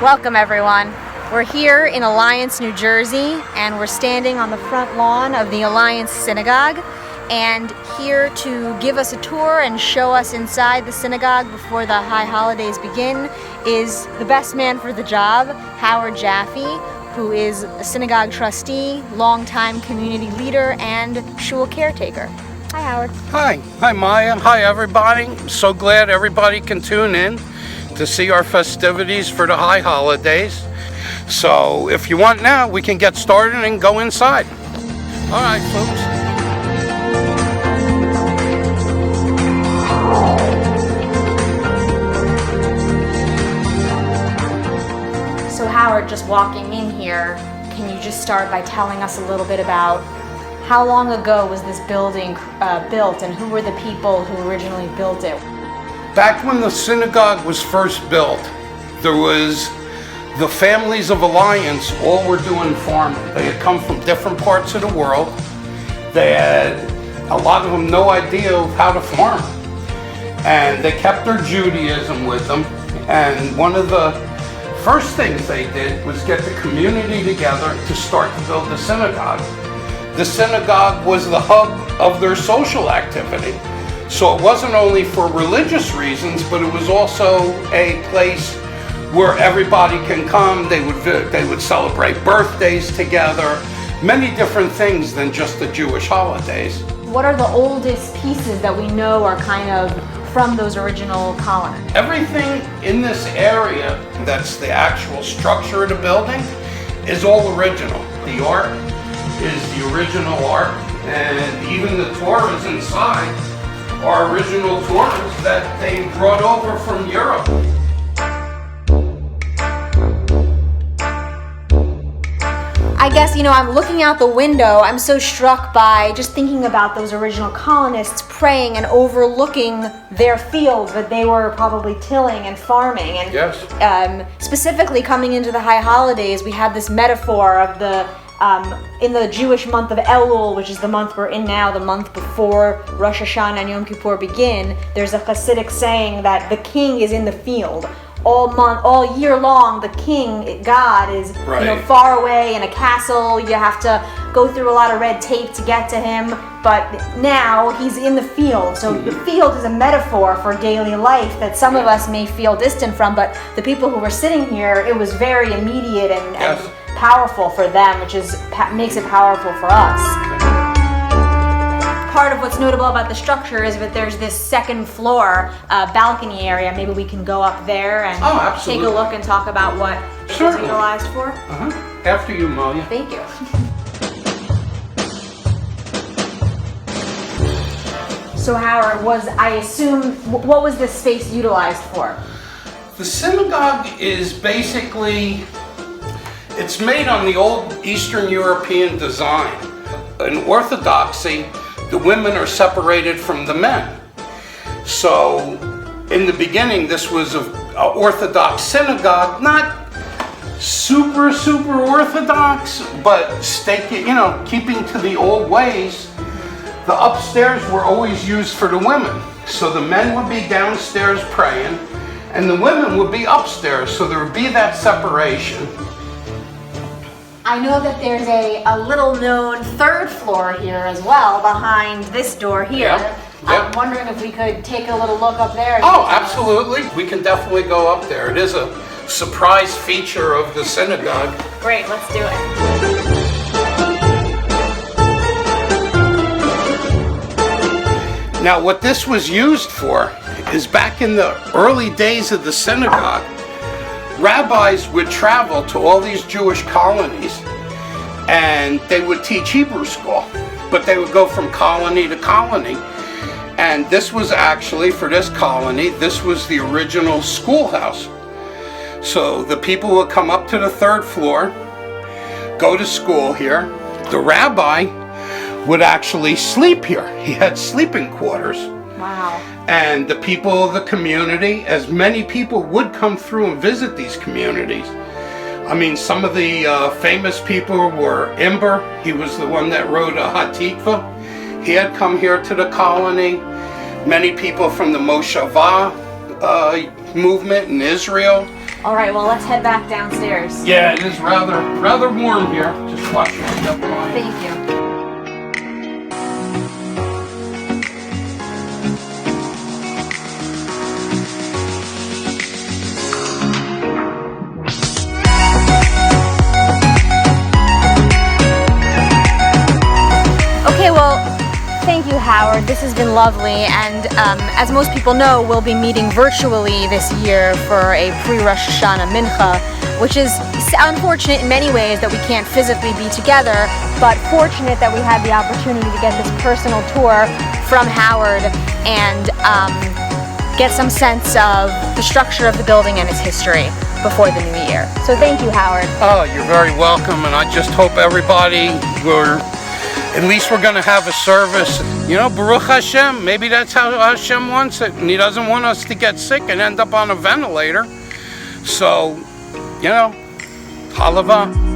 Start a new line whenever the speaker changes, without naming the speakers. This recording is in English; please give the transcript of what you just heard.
Welcome everyone. We're here in Alliance, New Jersey, and we're standing on the front lawn of the Alliance Synagogue, and here to give us a tour and show us inside the synagogue before the high holidays begin is the best man for the job, Howard Jaffe, who is a synagogue trustee, longtime community leader, and shul caretaker. Hi, Howard.
Hi Maya. Hi everybody. I'm so glad everybody can tune in to see our festivities for the high holidays. So if you want now, we can get started and go inside. All right, folks.
So Howard, just walking in here, can you just start by telling us a little bit about how long ago was this building built, and who were the people who originally built it?
Back when the synagogue was first built, there was the families of Alliance all were doing farming. They had come from different parts of the world. They had, a lot of them, no idea of how to farm. And they kept their Judaism with them. And one of the first things they did was get the community together to start to build the synagogue. The synagogue was the hub of their social activity. So it wasn't only for religious reasons, but it was also a place where everybody can come. They would celebrate birthdays together, many different things than just the Jewish holidays.
What are the oldest pieces that we know are kind of from those original colonists?
Everything in this area that's the actual structure of the building is all original. The art is the original art, and even the Torahs inside are original Torahs that they brought over from Europe.
I guess, I'm looking out the window, I'm so struck by just thinking about those original colonists praying and overlooking their fields that they were probably tilling and farming. And
yes.
Specifically coming into the high holidays, we have this metaphor of in the Jewish month of Elul, which is the month we're in now, the month before Rosh Hashanah and Yom Kippur begin, there's a Hasidic saying that the king is in the field. All year long, the king, God, is far away in a castle. You have to go through a lot of red tape to get to him. But now he's in the field. So the field is a metaphor for daily life that some of us may feel distant from. But the people who were sitting here, it was very immediate and powerful for them, which makes it powerful for us. Part of what's notable about the structure is that there's this second floor balcony area. Maybe we can go up there and take a look and talk about what it's utilized for.
After you, Malya.
Thank you. So Howard, what was this space utilized for?
The synagogue is basically, it's made on the old Eastern European design. In Orthodoxy, the women are separated from the men. So in the beginning, this was an Orthodox synagogue, not super Orthodox, but keeping to the old ways. The upstairs were always used for the women. So the men would be downstairs praying, and the women would be upstairs, so there would be that separation.
I know that there's a little known third floor here as well, behind this door here. I'm wondering if we could take a little look up there.
Oh, absolutely. We can definitely go up there. It is a surprise feature of the synagogue.
Great, let's do it.
Now, what this was used for is back in the early days of the synagogue, rabbis would travel to all these Jewish colonies and they would teach Hebrew school, but they would go from colony to colony. And this was actually, for this colony, this was the original schoolhouse. So the people would come up to the third floor, go to school here. The rabbi would actually sleep here. He had sleeping quarters.
Wow.
And the people of the community, as many people would come through and visit these communities. I mean, some of the famous people were Imber. He was the one that wrote Hatikva. He had come here to the colony. Many people from the Moshava movement in Israel
All right, well, let's head back downstairs.
Yeah, it is rather warm here. Just watch your step line.
Thank you. Okay, well, thank you, Howard. This has been lovely, and as most people know, we'll be meeting virtually this year for a pre-Rosh Hashanah Mincha, which is unfortunate in many ways that we can't physically be together, but fortunate that we had the opportunity to get this personal tour from Howard and get some sense of the structure of the building and its history before the new year. So thank you, Howard.
Oh, you're very welcome, and I just hope everybody at least we're going to have a service. You know, Baruch Hashem, maybe that's how Hashem wants it, and He doesn't want us to get sick and end up on a ventilator. So, you know, halava.